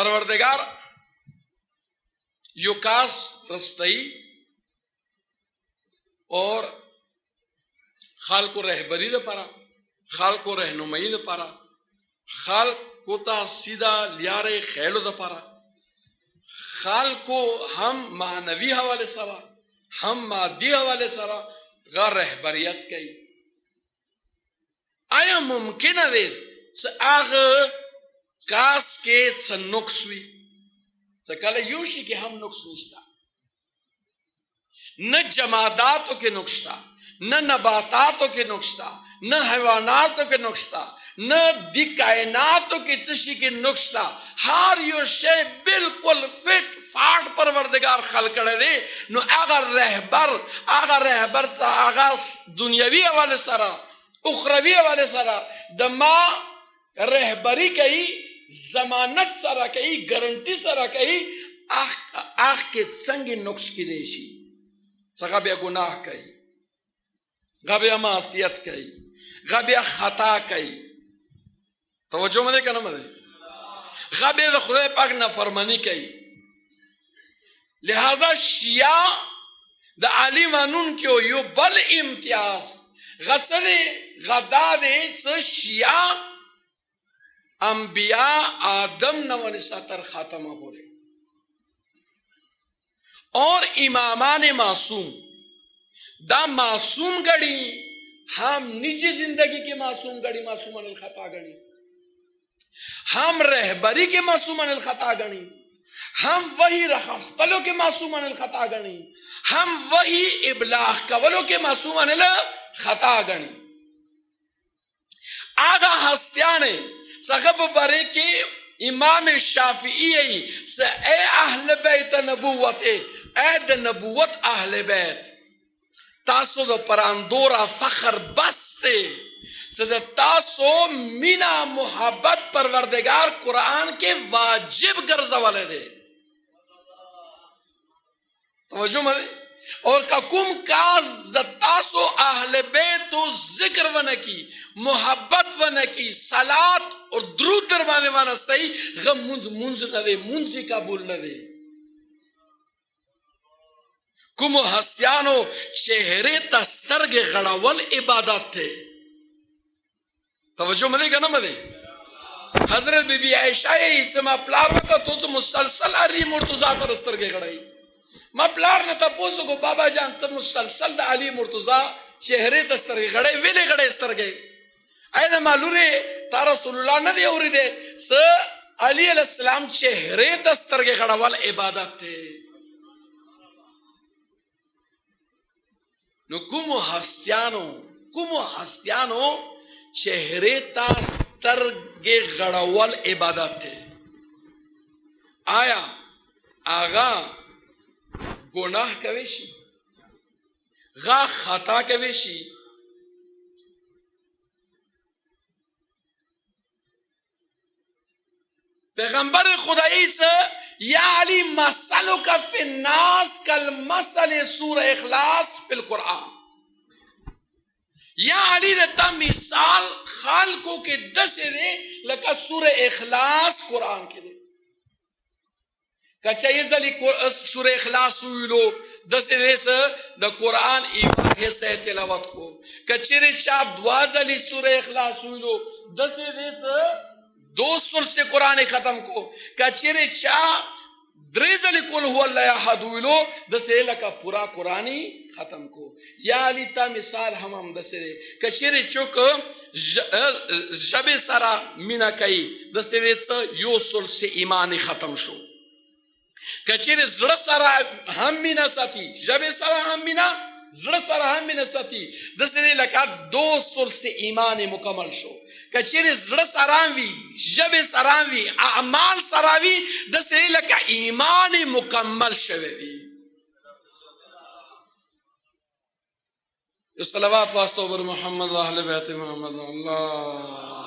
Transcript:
پروردگار یو کاس رستئی اور خالق و رہبری دا پارا، خالق و رہنمائی دا پارا، خالق کو تا سیدھا لیارے خیلو دا پارا، خالق کو ہم معنوی حوالے سرا ہم مادی حوالے سرا غیر رہبریت کئی. آیا ممکن ہے آغ کاس کے نقص ہوئی کل یوشی کہ ہم نقص نشتا، نہ جماداتوں کے نقصتا، نہ نباتاتوں کے نقصتا، نہ حیواناتوں کے نقصتا، نہ دی کائناتوں کی چشی کے نقصتا، ہر یو شے بالکل فٹ فاٹ پروردگار خلق کرے دے. نو اگر رہبر سا آغاز دنیاوی حوالے سارا اخروی حوالے سارا دما رہبری کئی، ضمانت سارا کئی، گارنٹی سارا کئی، آخ کے سنگ نقص کی دیشی غبیا گناہ کئی، غبیا معصیت کئی، غبیا خطا کئی. توجہ مدے کا نمدے غبیا خدا پاک نافرمانی کئی. لہذا شیعہ دا علی مانون کیو یو بل امتیاز غسل غدا دے سے شیعہ انبیاء آدم نوانی ساتر خاتمہ بولے اور امامان معصوم دا معصوم گڑی ہم نجی زندگی کے معصوم گڑی معصومان الخطا گڑی، ہم رہبری کے معصومان الخطا گڑی، ہم وہی رخصتلوں کے معصومان الخطا گڑی، ہم وہی ابلاغ کولوں کے معصومان الخطا گڑی. آگا ہستیانے سغب برے کے امام شافعی سے اے اہل بیت نبوت، اے دا نبوت اہل بیت تاسو دا پراندورا فخر بستے سے تاسو مینا محبت پروردگار قرآن کے واجب گرزہ والے دے. توجہ مدے اور کم کاز دا تاسو اہل بیت و ذکر ونکی، محبت ونکی، صلات اور درود دربانے وانستائی، غم منز نہ دے، منزی قبول نہ دے. کم ہستیانو چہرے تسترگ غڑاول عبادت تھے. توجہ مدے گا نا مدے. حضرت بی بی عائشہ اسے ما پلار وقت تو سے مسلسل علی مرتضی تر استرگے غڑائی. ما پلار نتا پوسو کو بابا جان تا مسلسل دا علی مرتضی چہرے تسترگے غڑائی ویلے غڑے استرگے. اینا معلومے تا رسول اللہ ندی اوری دے سا علی علیہ السلام چہرے تسترگے غڑاول عبادت تھے. نو کمو ہستیانو چہرے تا سترگے غڑول عبادت تھے. آیا آغا گناہ کویشی، غا خطا کویشی، پیغمبر خدایی سے یا علی مسلو کا فی الناس کل مسل سورہ اخلاص فی القرآن. یا علی رتا مثال خالقوں کے دسے دے لکا سورہ اخلاص قرآن کے دے. کچھا یہ ذلی سورہ اخلاص ہوئی لو دسے دے سے دا قرآن ایواہ سے تلاوت کو. کچھر چاپ دوازلی سورہ اخلاص ہوئی لو دسے دے سے 200 سے قرآن ختم کو. کچھر چاپ دریزلی کل ہوا اللہ احد ہوئی لو دسے لکا پورا قرآنی ختم کو. یا علی تا مثال ہم دسے دے کچھر چک جب سارا مینا کئی دسے دے سے یوسل سے ایمان ختم شو. کچھر زر سارا ہم مینا ساتی جب سارا ہم مینا زر سارا ہم مینا ساتی دسے دے لکا 200 سے ایمان مکمل شو. کچھر زر سراوی جب سراوی اعمال سراوی دسے لکا ایمان مکمل شوی بھی. صلوات واسطہ بر محمد و اہل بیت محمد. اللہ